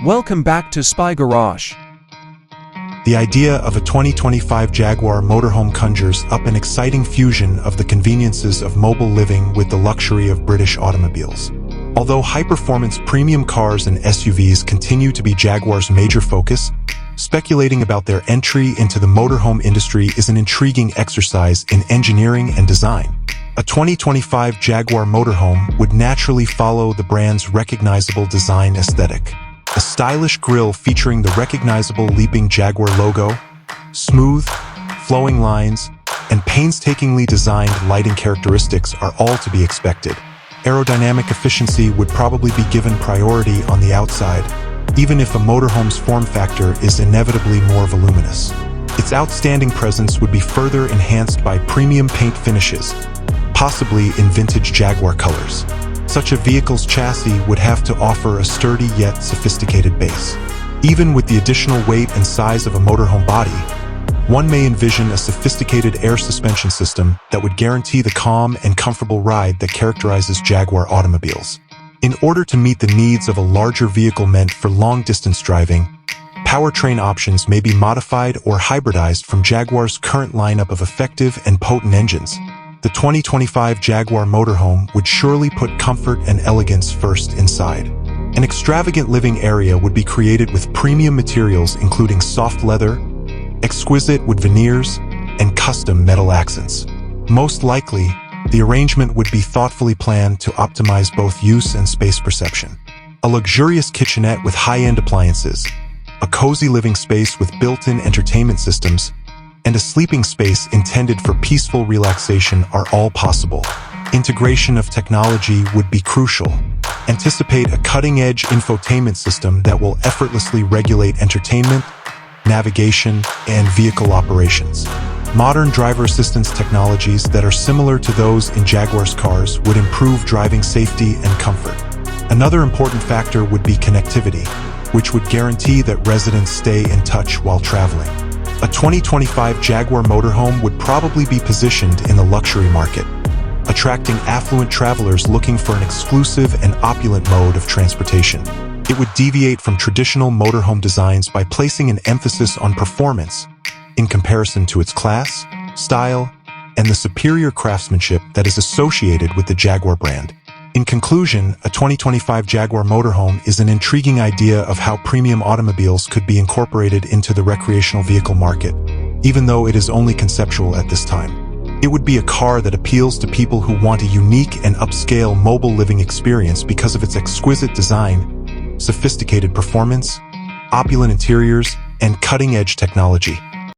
Welcome back to Spy Garage. The idea of a 2025 Jaguar Motorhome conjures up an exciting fusion of the conveniences of mobile living with the luxury of British automobiles. Although high-performance premium cars and SUVs continue to be Jaguar's major focus, speculating about their entry into the motorhome industry is an intriguing exercise in engineering and design. A 2025 Jaguar Motorhome would naturally follow the brand's recognizable design aesthetic. A stylish grille featuring the recognizable leaping Jaguar logo, smooth, flowing lines, and painstakingly designed lighting characteristics are all to be expected. Aerodynamic efficiency would probably be given priority on the outside, even if a motorhome's form factor is inevitably more voluminous. Its outstanding presence would be further enhanced by premium paint finishes, possibly in vintage Jaguar colors. Such a vehicle's chassis would have to offer a sturdy yet sophisticated base. Even with the additional weight and size of a motorhome body, one may envision a sophisticated air suspension system that would guarantee the calm and comfortable ride that characterizes Jaguar automobiles. In order to meet the needs of a larger vehicle meant for long-distance driving, powertrain options may be modified or hybridized from Jaguar's current lineup of effective and potent engines. The 2025 Jaguar Motorhome would surely put comfort and elegance first inside. An extravagant living area would be created with premium materials including soft leather, exquisite wood veneers, and custom metal accents. Most likely, the arrangement would be thoughtfully planned to optimize both use and space perception. A luxurious kitchenette with high-end appliances, a cozy living space with built-in entertainment systems, and a sleeping space intended for peaceful relaxation are all possible. Integration of technology would be crucial. Anticipate a cutting-edge infotainment system that will effortlessly regulate entertainment, navigation, and vehicle operations. Modern driver assistance technologies that are similar to those in Jaguar's cars would improve driving safety and comfort. Another important factor would be connectivity, which would guarantee that residents stay in touch while traveling. A 2025 Jaguar Motorhome would probably be positioned in the luxury market, attracting affluent travelers looking for an exclusive and opulent mode of transportation. It would deviate from traditional motorhome designs by placing an emphasis on performance in comparison to its class, style, and the superior craftsmanship that is associated with the Jaguar brand. In conclusion, a 2025 Jaguar Motorhome is an intriguing idea of how premium automobiles could be incorporated into the recreational vehicle market, even though it is only conceptual at this time. It would be a car that appeals to people who want a unique and upscale mobile living experience because of its exquisite design, sophisticated performance, opulent interiors, and cutting-edge technology.